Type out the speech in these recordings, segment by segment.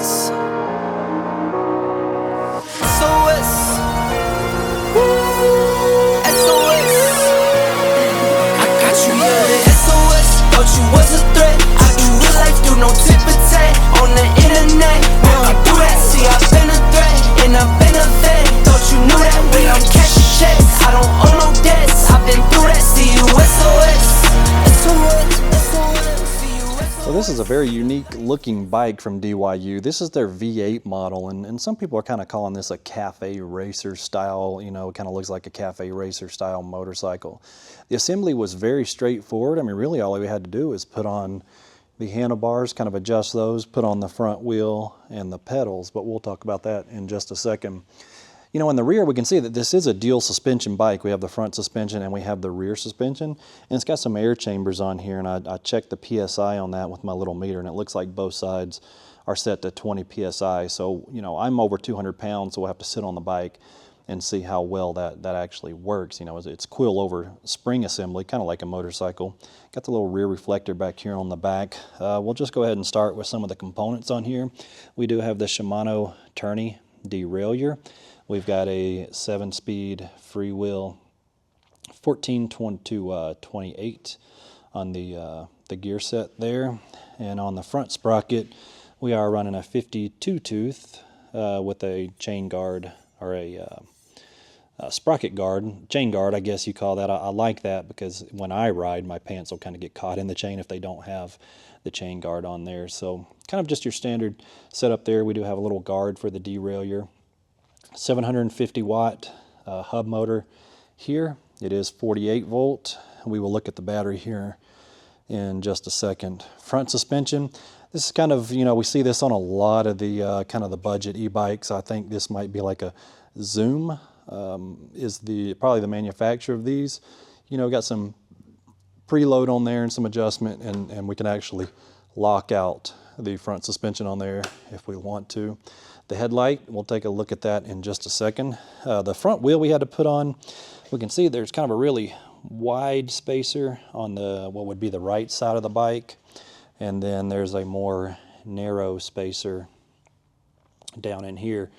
SOS. SOS. SOS. I got you, yeah. SOS. Thought you was a threat. I do real life, do no tip or tat on the internet. We don't do that. See, I've been a threat and I've been a vet. Thought you knew that when I'm cashing checks. I don't owe no debts. I've been through that. See you, SOS. So this is a very unique looking bike from DYU. This is their V8 model, and some people are kind of calling this a cafe racer style, you know, it kind of looks like a cafe racer style motorcycle. The assembly was very straightforward. I mean, really all we had to do is put on the handlebars, kind of adjust those, put on the front wheel and the pedals, but we'll talk about that in just a second. You know, in the rear, we can see that this is a dual suspension bike. We have the front suspension and we have the rear suspension. And it's got some air chambers on here, and I checked the PSI on that with my little meter, and it looks like both sides are set to 20 PSI. So, you know, I'm over 200 pounds, so we'll have to sit on the bike and see how well that actually works. You know, it's coil over spring assembly, kind of like a motorcycle. Got the little rear reflector back here on the back. We'll just go ahead and start with some of the components on here. We do have the Shimano tourney derailleur. We've got a 7-speed freewheel 14 to 28 on the gear set there. And on the front sprocket, we are running a 52 tooth with a chain guard, or a sprocket guard, chain guard, I guess you call that. I like that because when I ride, my pants will kind of get caught in the chain if they don't have the chain guard on there. So kind of just your standard setup there. We do have a little guard for the derailleur. 750 watt hub motor here. It is 48 volt. We will look at the battery here in just a second. Front suspension. This is kind of, you know, we see this on a lot of the kind of the budget e-bikes. I think this might be like a Zoom is probably the manufacturer of these. You know, got some preload on there and some adjustment, and we can actually lock out the front suspension on there if we want to. The headlight, we'll take a look at that in just a second. The front wheel we had to put on, we can see there's kind of a really wide spacer on the what would be the right side of the bike, and then there's a more narrow spacer down in here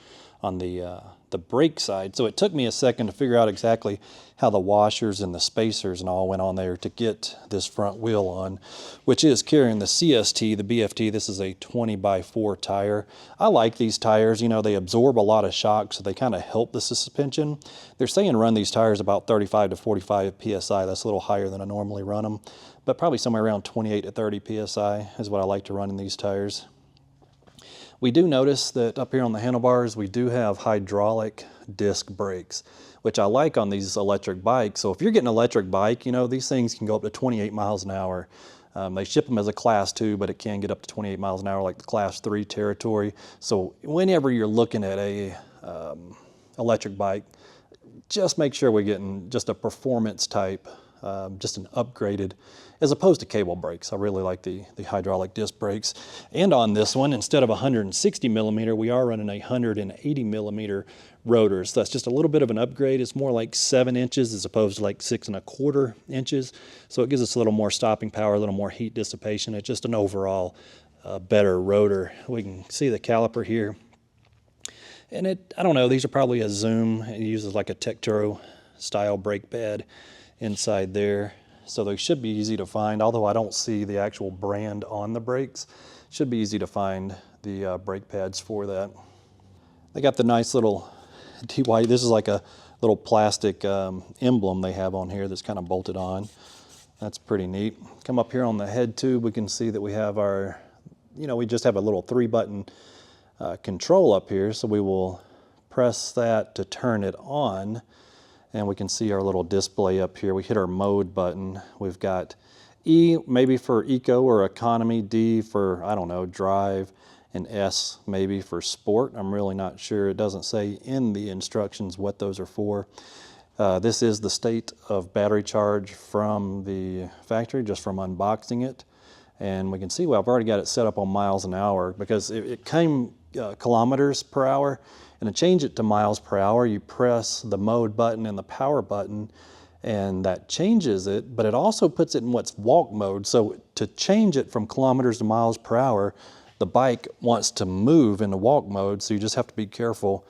on the brake side. So it took me a second to figure out exactly how the washers and the spacers and all went on there to get this front wheel on, which is carrying the CST, the BFT. This is a 20x4 tire. I like these tires. You know, they absorb a lot of shock, so they kind of help the suspension. They're saying run these tires about 35 to 45 PSI. That's a little higher than I normally run them, but probably somewhere around 28 to 30 PSI is what I like to run in these tires. We do notice that up here on the handlebars, we do have hydraulic disc brakes, which I like on these electric bikes. So if you're getting an electric bike, you know, these things can go up to 28 miles an hour. They ship them as a class 2, but it can get up to 28 miles an hour, like the class 3 territory. So whenever you're looking at a electric bike, just make sure we're getting just a performance type, just an upgraded, as opposed to cable brakes. I really like the hydraulic disc brakes. And on this one, instead of 160 millimeter, we are running a 180 millimeter rotors. So that's just a little bit of an upgrade. It's more like 7 inches as opposed to like 6¼ inches. So it gives us a little more stopping power, a little more heat dissipation. It's just an overall better rotor. We can see the caliper here. And I don't know, these are probably a Zoom. It uses like a Tekturo style brake pad inside there. So they should be easy to find, although I don't see the actual brand on the brakes. Should be easy to find the brake pads for that. They got the nice little DYU, this is like a little plastic emblem they have on here that's kind of bolted on. That's pretty neat. Come up here on the head tube, we can see that we have our, you know, we just have a little 3-button control up here, so we will press that to turn it on. And we can see our little display up here. We hit our mode button. We've got E maybe for eco or economy, D for, I don't know, drive, and S maybe for sport. I'm really not sure. It doesn't say in the instructions what those are for. This is the state of battery charge from the factory, just from unboxing it. And we can see, well, I've already got it set up on miles an hour because it came kilometers per hour. And to change it to miles per hour, you press the mode button and the power button, and that changes it, but it also puts it in what's walk mode. So to change it from kilometers to miles per hour, the bike wants to move into walk mode, so you just have to be careful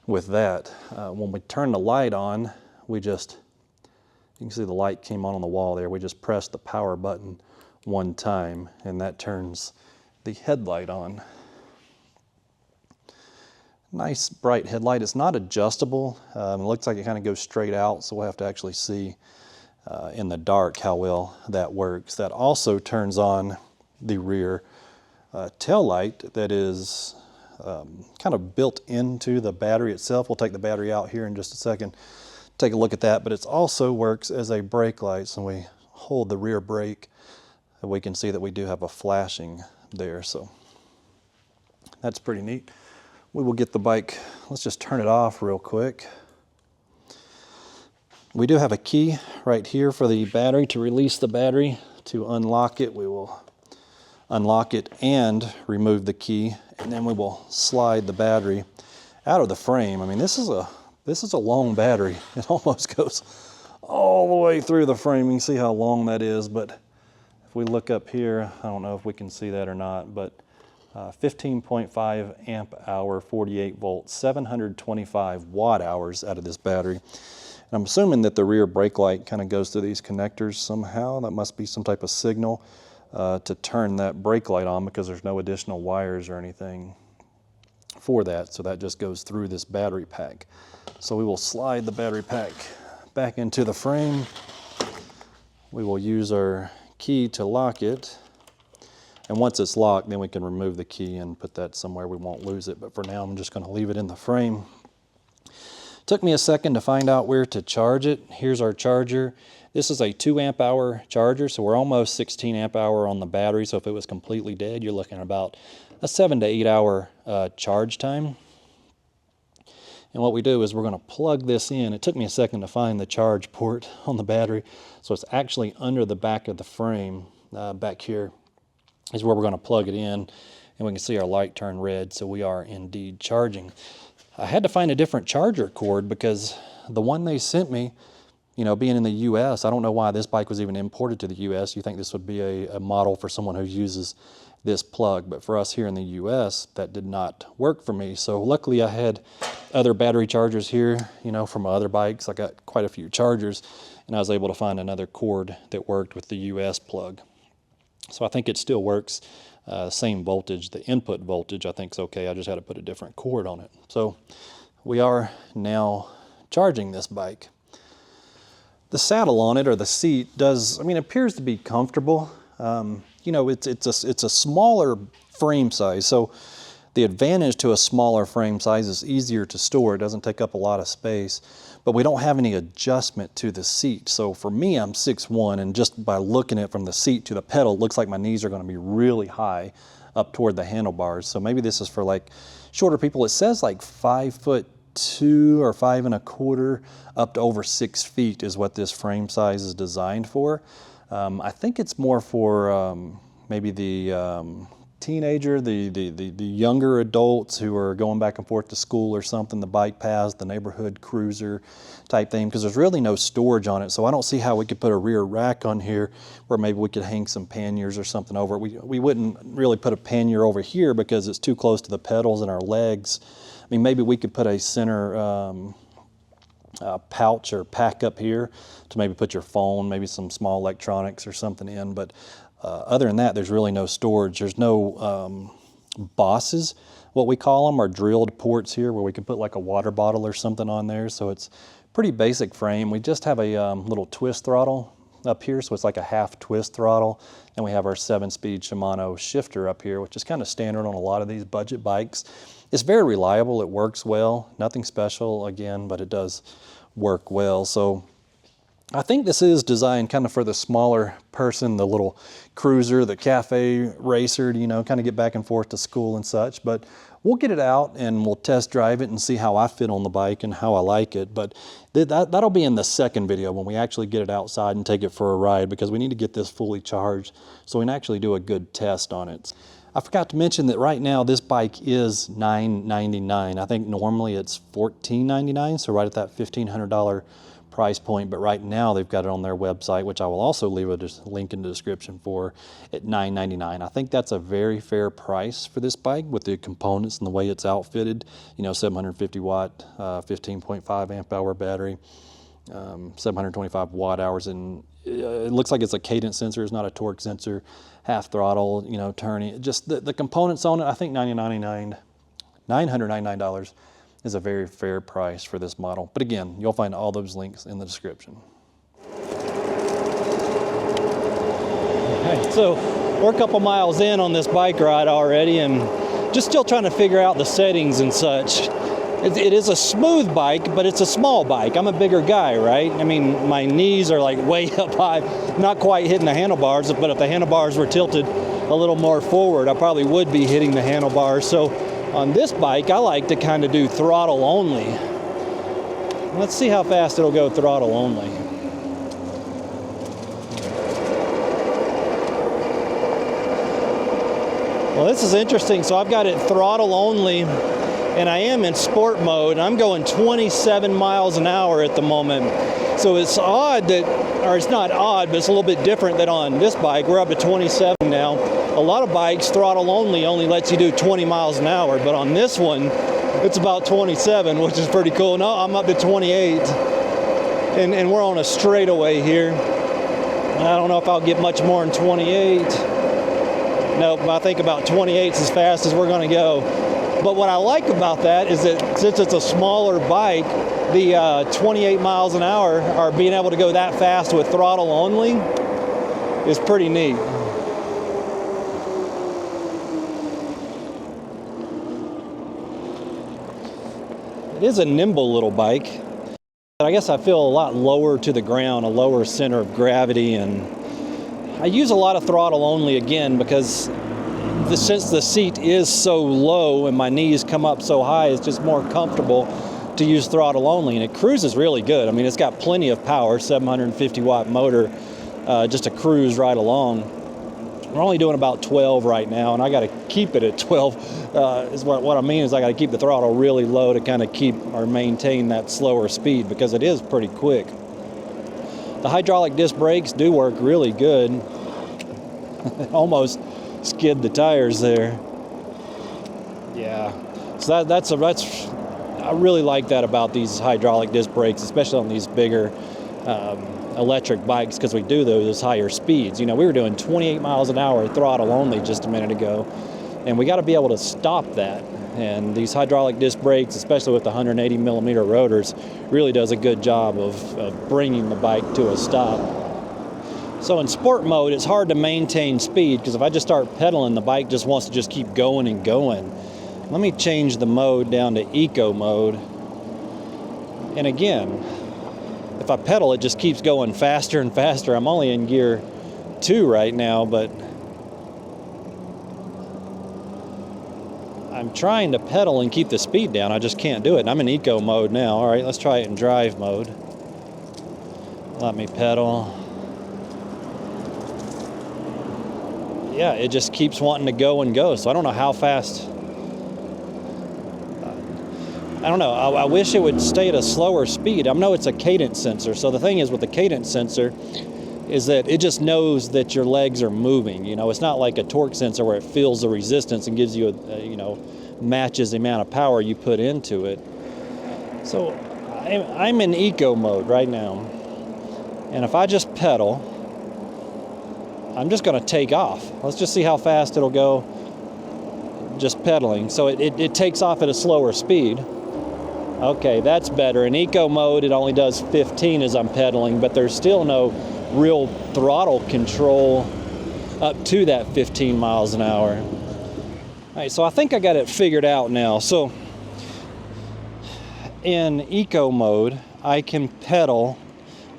with that. When we turn the light on, you can see the light came on the wall there. We just press the power button one time, and that turns the headlight on. Nice bright headlight. It's not adjustable. It looks like it kind of goes straight out, so we'll have to actually see in the dark how well that works. That also turns on the rear tail light that is kind of built into the battery itself. We'll take the battery out here in just a second, take a look at that, but it also works as a brake light. So when we hold the rear brake, we can see that we do have a flashing there, so that's pretty neat. We will get the bike, let's just turn it off real quick. We do have a key right here for the battery to release the battery. To unlock it, we will unlock it and remove the key, and then we will slide the battery out of the frame. I mean, this is a long battery. It almost goes all the way through the frame. You can see how long that is, but if we look up here, I don't know if we can see that or not, but 15.5 amp hour, 48 volts, 725 watt hours out of this battery. And I'm assuming that the rear brake light kind of goes through these connectors somehow. That must be some type of signal to turn that brake light on, because there's no additional wires or anything for that. So that just goes through this battery pack. So we will slide the battery pack back into the frame. We will use our key to lock it. And once it's locked, then we can remove the key and put that somewhere we won't lose it. But for now, I'm just going to leave it in the frame. Took me a second to find out where to charge it. Here's our charger. This is a 2 amp hour charger, so we're almost 16 amp hour on the battery. So if it was completely dead, you're looking at about a 7 to 8 hour charge time. And what we do is we're going to plug this in. It took me a second to find the charge port on the battery. So it's actually under the back of the frame back here is where we're going to plug it in, and we can see our light turn red, so we are indeed charging. I had to find a different charger cord because the one they sent me, you know, being in the US, I don't know why this bike was even imported to the US. You think this would be a model for someone who uses this plug, but for us here in the US, that did not work for me. So luckily I had other battery chargers here, you know, from other bikes. I got quite a few chargers, and I was able to find another cord that worked with the US plug. So I think it still works, same voltage. The input voltage I think is okay. I just had to put a different cord on it. So we are now charging this bike. The saddle on it, or the seat, appears to be comfortable. You know, it's a smaller frame size, so the advantage to a smaller frame size is easier to store. It doesn't take up a lot of space, but we don't have any adjustment to the seat. So for me, I'm 6'1", and just by looking at it from the seat to the pedal, it looks like my knees are going to be really high up toward the handlebars. So maybe this is for like shorter people. It says like 5'2" or 5 1/4" up to over 6 feet is what this frame size is designed for. I think it's more for maybe the teenager, the younger adults who are going back and forth to school or something, the bike paths, the neighborhood cruiser type thing, because there's really no storage on it. So I don't see how we could put a rear rack on here where maybe we could hang some panniers or something over it. We wouldn't really put a pannier over here because it's too close to the pedals and our legs. I mean, maybe we could put a center pouch or pack up here to maybe put your phone, maybe some small electronics or something in, but other than that, there's really no storage. There's no bosses, what we call them, are drilled ports here where we can put like a water bottle or something on there. So it's pretty basic frame. We just have a little twist throttle up here, so it's like a half twist throttle, and we have our 7-speed Shimano shifter up here, which is kind of standard on a lot of these budget bikes. It's very reliable. It works well. Nothing special again, but it does work well. So I think this is designed kind of for the smaller person, the little cruiser, the cafe racer, you know, kind of get back and forth to school and such. But we'll get it out and we'll test drive it and see how I fit on the bike and how I like it. But that'll be in the second video when we actually get it outside and take it for a ride, because we need to get this fully charged so we can actually do a good test on it. I forgot to mention that right now this bike is $999. I think normally it's $1499, so right at that $1,500 price point, but right now they've got it on their website, which I will also leave a link in the description for, at $999. I think that's a very fair price for this bike with the components and the way it's outfitted. You know, 750 watt, 15.5 amp hour battery, 725 watt hours, and it looks like it's a cadence sensor, it's not a torque sensor, half throttle, you know, turning, just the components on it. I think $999 is a very fair price for this model. But again, you'll find all those links in the description. Okay, so we're a couple miles in on this bike ride already and just still trying to figure out the settings and such. It is a smooth bike, but it's a small bike. I'm a bigger guy, right? I mean, my knees are like way up high, not quite hitting the handlebars, but if the handlebars were tilted a little more forward, I probably would be hitting the handlebars. So on this bike, I like to kind of do throttle only. Let's see how fast it'll go throttle only. Well, this is interesting. So I've got it throttle only, and I am in sport mode. I'm going 27 miles an hour at the moment. So it's odd that, or it's not odd, but it's a little bit different than on this bike. We're up to 27 now. A lot of bikes, throttle only lets you do 20 miles an hour, but on this one, it's about 27, which is pretty cool. No, I'm up to 28, and we're on a straightaway here. I don't know if I'll get much more than 28. Nope, I think about 28 is as fast as we're gonna go. But what I like about that is that since it's a smaller bike, the 28 miles an hour, or being able to go that fast with throttle only, is pretty neat. It is a nimble little bike, but I guess I feel a lot lower to the ground, a lower center of gravity, and I use a lot of throttle only again because since the seat is so low and my knees come up so high, it's just more comfortable to use throttle only, and it cruises really good. I mean, it's got plenty of power, 750 watt motor, just to cruise right along. We're only doing about 12 right now, and I got to keep it at 12. Is what I mean is I got to keep the throttle really low to kind of keep or maintain that slower speed because it is pretty quick. The hydraulic disc brakes do work really good. Almost skid the tires there. Yeah, so that's I really like that about these hydraulic disc brakes, especially on these bigger electric bikes, because we do those higher speeds. You know, we were doing 28 miles an hour throttle only just a minute ago, and we got to be able to stop that. And these hydraulic disc brakes, especially with the 180 millimeter rotors, really does a good job of bringing the bike to a stop. So in sport mode, it's hard to maintain speed because if I just start pedaling, the bike just wants to just keep going and going. Let me change the mode down to eco mode. And again, if I pedal, it just keeps going faster and faster. I'm only in gear 2 right now, but I'm trying to pedal and keep the speed down. I just can't do it. And I'm in eco mode now. All right, let's try it in drive mode. Let me pedal. Yeah, it just keeps wanting to go and go. So I don't know how fast. I don't know. I wish it would stay at a slower speed. I know it's a cadence sensor. So the thing is with the cadence sensor is that it just knows that your legs are moving. You know, it's not like a torque sensor where it feels the resistance and gives you you know, matches the amount of power you put into it. So I'm in eco mode right now. And if I just pedal, I'm just going to take off. Let's just see how fast it'll go just pedaling. So it takes off at a slower speed. Okay, that's better. In eco mode, it only does 15 as I'm pedaling, but there's still no real throttle control up to that 15 miles an hour. All right, so I think I got it figured out now. So in eco mode, I can pedal.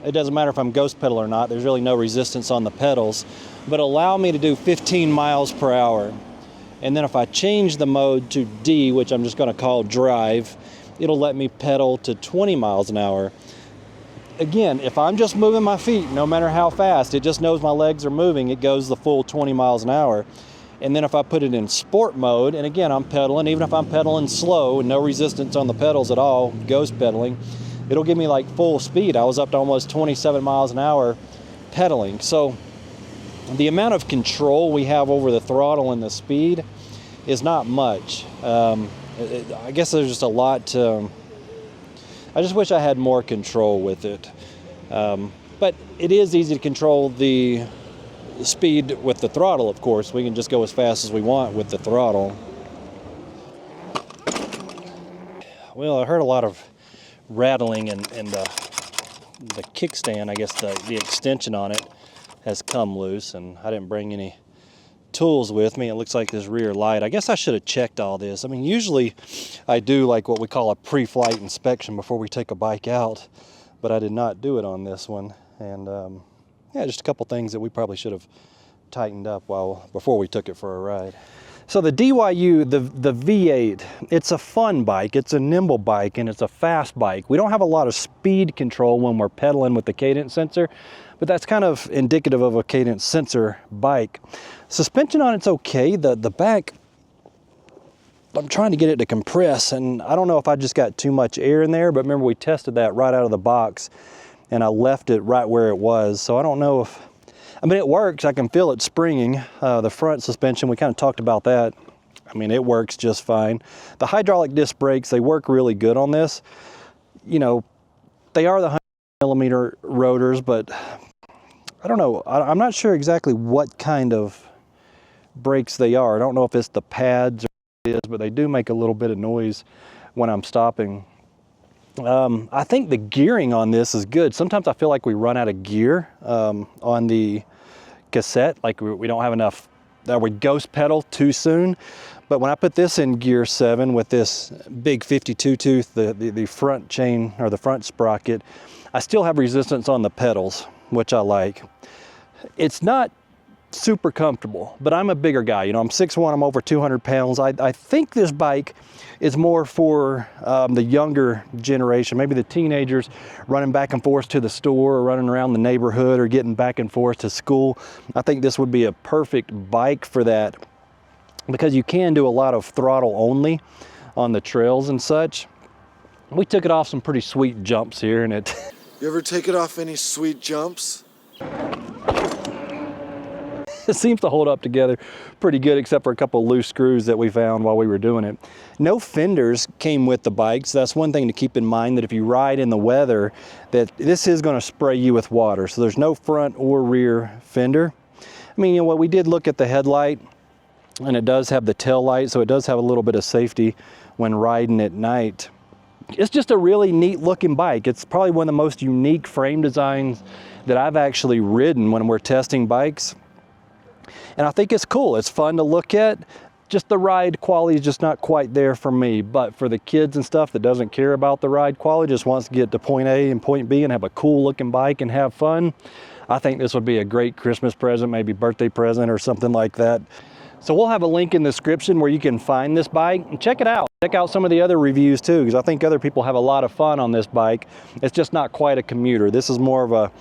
It doesn't matter if I'm ghost pedal or not. There's really no resistance on the pedals, but allow me to do 15 miles per hour. And then if I change the mode to D, which I'm just going to call drive, it'll let me pedal to 20 miles an hour. Again, if I'm just moving my feet, no matter how fast, it just knows my legs are moving, it goes the full 20 miles an hour. And then if I put it in sport mode, and again, I'm pedaling, even if I'm pedaling slow and no resistance on the pedals at all, ghost pedaling, it'll give me like full speed. I was up to almost 27 miles an hour pedaling. So the amount of control we have over the throttle and the speed is not much. I guess there's just a lot to, I just wish I had more control with it. But it is easy to control the speed with the throttle, of course. We can just go as fast as we want with the throttle. Well, I heard a lot of rattling and the kickstand, I guess the extension on it has come loose, and I didn't bring any tools with me. It looks like this rear light. I guess I should have checked all this. I mean, usually I do like what we call a pre-flight inspection before we take a bike out, but I did not do it on this one. And yeah, just a couple things that we probably should have tightened up before we took it for a ride. So the DYU, the V8, it's a fun bike, it's a nimble bike, and it's a fast bike. We don't have a lot of speed control when we're pedaling with the cadence sensor, but that's kind of indicative of a cadence sensor bike. Suspension on it's okay. The back, I'm trying to get it to compress, and I don't know if I just got too much air in there, but remember we tested that right out of the box, and I left it right where it was. So I don't know if, I mean, it works. I can feel it springing. The front suspension, we kind of talked about that. I mean, it works just fine. The hydraulic disc brakes, they work really good on this. You know, they are the 100mm rotors, but I don't know. I'm not sure exactly what kind of brakes they are. I don't know if it's the pads or what it is, but they do make a little bit of noise when I'm stopping. I think the gearing on this is good. Sometimes I feel like we run out of gear on the cassette, like we don't have enough, that we ghost pedal too soon. But when I put this in gear 7 with this big 52 tooth, the front chain or the front sprocket, I still have resistance on the pedals, which I like. It's not super comfortable, but I'm a bigger guy. You know, I'm 6'1", I'm over 200 pounds. I think this bike is more for the younger generation, maybe the teenagers running back and forth to the store or running around the neighborhood or getting back and forth to school. I think this would be a perfect bike for that because you can do a lot of throttle only on the trails and such. We took it off some pretty sweet jumps here, and it... You ever take it off any sweet jumps? It seems to hold up together pretty good, except for a couple of loose screws that we found while we were doing it. No fenders came with the bike, so that's one thing to keep in mind, that if you ride in the weather, that this is going to spray you with water. So there's no front or rear fender. I mean, you know what, we did look at the headlight, and it does have the tail light, so it does have a little bit of safety when riding at night. It's just a really neat looking bike. It's probably one of the most unique frame designs that I've actually ridden when we're testing bikes. And I think it's cool. It's fun to look at. Just the ride quality is just not quite there for me. But for the kids and stuff that doesn't care about the ride quality, just wants to get to point A and point B and have a cool looking bike and have fun, I think this would be a great Christmas present, maybe birthday present or something like that. So we'll have a link in the description where you can find this bike and check it out. Check out some of the other reviews too, because I think other people have a lot of fun on this bike. It's just not quite a commuter. This is more of a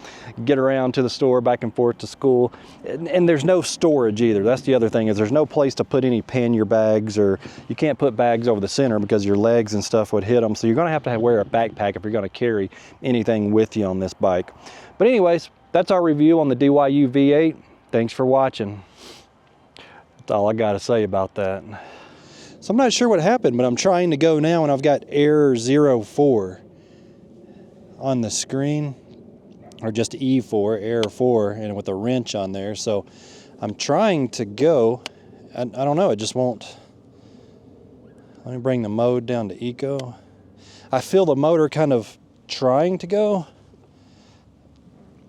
get around to the store, back and forth to school. And there's no storage either. That's the other thing, is there's no place to put any pannier bags, or you can't put bags over the center because your legs and stuff would hit them. So you're gonna have to wear a backpack if you're gonna carry anything with you on this bike. But anyways, that's our review on the DYU V8. Thanks for watching. That's all I gotta say about that. So I'm not sure what happened, but I'm trying to go now and I've got error 04 on the screen, or just E4, error 4, and with a wrench on there. So I'm trying to go, I don't know, it just won't. Let me bring the mode down to eco. I feel the motor kind of trying to go,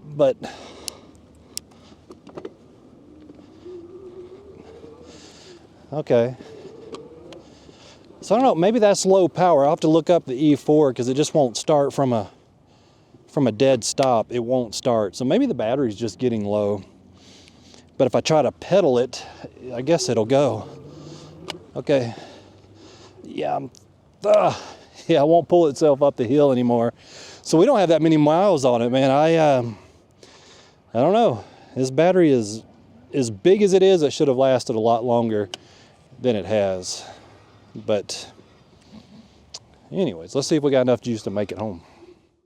but okay. So I don't know, maybe that's low power. I'll have to look up the E4 because it just won't start from a dead stop. It won't start. So maybe the battery's just getting low. But if I try to pedal it, I guess it'll go. Okay. Yeah, yeah, it won't pull itself up the hill anymore. So we don't have that many miles on it, man. I don't know. This battery is as big as it is. It should have lasted a lot longer than it has. But anyways, let's see if we got enough juice to make it home.